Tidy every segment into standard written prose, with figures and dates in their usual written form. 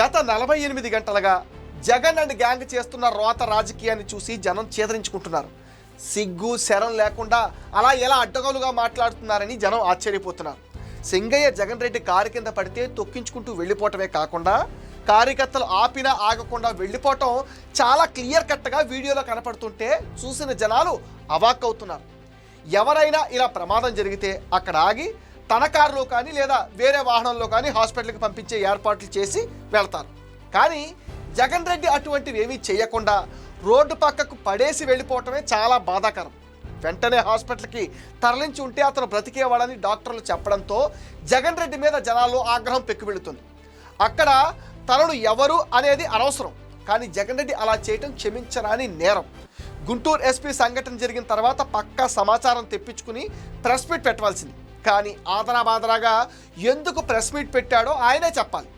గత 48 గంటలుగా Jagan and gang చేస్తున్న రోత రాజకీయాన్ని చూసి జనం చేదరించుకుంటున్నారు. సిగ్గు శరం లేకుండా అలా ఎలా అడ్డగోలుగా మాట్లాడుతున్నారని జనం ఆశ్చర్యపోతున్నారు. సింగయ్య జగన్ రెడ్డి కారు కింద పడితే తొక్కించుకుంటూ వెళ్ళిపోవటమే కాకుండా కార్యకర్తలు ఆపినా ఆగకుండా వెళ్ళిపోవటం చాలా క్లియర్ కట్గా వీడియోలో కనపడుతుంటే చూసిన జనాలు అవాక్కవుతున్నారు. ఎవరైనా ఇలా ప్రమాదం జరిగితే అక్కడ ఆగి తన కారులో కానీ లేదా వేరే వాహనంలో కానీ హాస్పిటల్కి పంపించే ఏర్పాట్లు చేసి వెళ్తారు. కానీ జగన్ రెడ్డి అటువంటివి ఏమీ చేయకుండా రోడ్డు పక్కకు పడేసి వెళ్ళిపోవటమే చాలా బాధాకరం. వెంటనే హాస్పిటల్కి తరలించి ఉంటే అతను బ్రతికేవాడని డాక్టర్లు చెప్పడంతో జగన్ రెడ్డి మీద జనాల్లో ఆగ్రహం పెక్కువెళుతుంది. అక్కడ తనను ఎవరు అనేది అనవసరం, కానీ జగన్ రెడ్డి అలా చేయటం క్షమించరాని నేరం. గుంటూరు ఎస్పీ సంఘటన జరిగిన తర్వాత పక్కా సమాచారం తెప్పించుకుని ప్రెస్ మీట్ పెట్టవలసింది. కానీ ఆదరాబాదరాగా ఎందుకు ప్రెస్ మీట్ పెట్టాడో ఆయనే చెప్పాలి.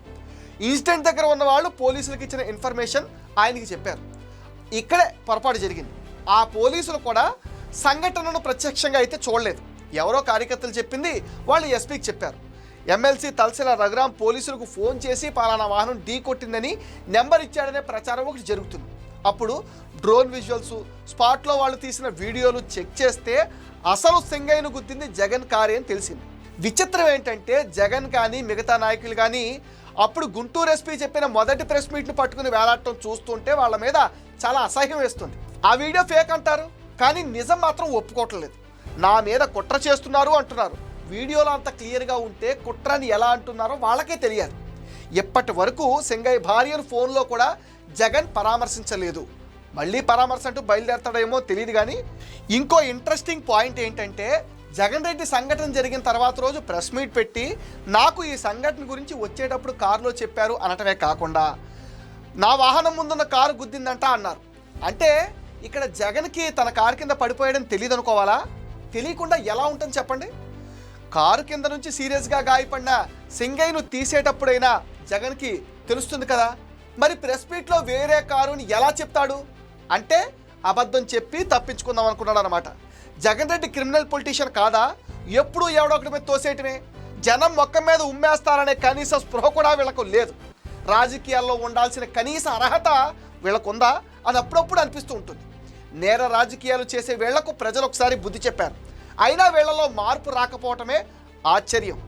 ఇన్సిడెంట్ దగ్గర ఉన్న వాళ్ళు పోలీసులకు ఇచ్చిన ఇన్ఫర్మేషన్ ఆయనకి చెప్పారు. ఇక్కడే పొరపాటు జరిగింది. ఆ పోలీసులు కూడా సంఘటనను ప్రత్యక్షంగా అయితే చూడలేదు. ఎవరో కార్యకర్తలు చెప్పింది వాళ్ళు ఎస్పీకి చెప్పారు. ఎమ్మెల్సీ తలసిల రఘురాం పోలీసులకు ఫోన్ చేసి పలానా వాహనం ఢీ కొట్టిందని నెంబర్ ఇచ్చాడనే ప్రచారం ఒకటి జరుగుతుంది. అప్పుడు డ్రోన్ విజువల్స్, స్పాట్లో వాళ్ళు తీసిన వీడియోలు చెక్ చేస్తే అసలు సింగయ్యను గుర్తింది జగన్ కారే అని తెలిసింది. విచిత్రం ఏంటంటే జగన్ కానీ మిగతా నాయకులు కానీ అప్పుడు గుంటూరు ఎస్పీ చెప్పిన మొదటి ప్రెస్ మీట్ను పట్టుకుని వేలాడటం చూస్తుంటే వాళ్ళ మీద చాలా అసహ్యం వేస్తుంది. ఆ వీడియో ఫేక్ అంటారు, కానీ నిజం మాత్రం ఒప్పుకోవట్లేదు. నా మీద కుట్ర చేస్తున్నారు అంటున్నారు. వీడియోలో అంత క్లియర్గా ఉంటే కుట్రని ఎలా అంటున్నారో వాళ్ళకే తెలియాలి. ఇప్పటి వరకు సింగయ్య భార్యను ఫోన్లో కూడా జగన్ పరామర్శించలేదు. మళ్ళీ పరామర్శ అంటూ బయలుదేరతాడేమో తెలియదు. కానీ ఇంకో ఇంట్రెస్టింగ్ పాయింట్ ఏంటంటే జగన్ రెడ్డి సంఘటన జరిగిన తర్వాత రోజు ప్రెస్ మీట్ పెట్టి నాకు ఈ సంఘటన గురించి వచ్చేటప్పుడు కారులో చెప్పారు అనటమే కాకుండా నా వాహనం ముందున్న కారు గుద్దిందంట అన్నారు. అంటే ఇక్కడ జగన్కి తన కారు కింద పడిపోయాడని తెలియదు అనుకోవాలా? తెలియకుండా ఎలా ఉంటుంది చెప్పండి? కారు కింద నుంచి సీరియస్గా గాయపడిన సింగయ్యను తీసేటప్పుడైనా జగన్కి తెలుస్తుంది కదా. మరి ప్రెస్ మీట్లో వేరే కారుని ఎలా చెప్తాడు? అంటే అబద్ధం చెప్పి తప్పించుకుందాం అనుకున్నాడు అనమాట. జగన్ రెడ్డి క్రిమినల్ పొలిటీషియన్ కాదా? ఎప్పుడూ ఎవడో ఒకటి మీద తోసేయటమే. జనం మొక్క మీద ఉమ్మేస్తారనే కనీస స్పృహ కూడా వీళ్ళకు లేదు. రాజకీయాల్లో ఉండాల్సిన కనీస అర్హత వీళ్ళకుందా అని అప్పుడప్పుడు అనిపిస్తూ ఉంటుంది. నేర రాజకీయాలు చేసే వీళ్లకు ప్రజలు ఒకసారి బుద్ధి చెప్పారు. అయినా వీళ్లలో మార్పు రాకపోవటమే ఆశ్చర్యం.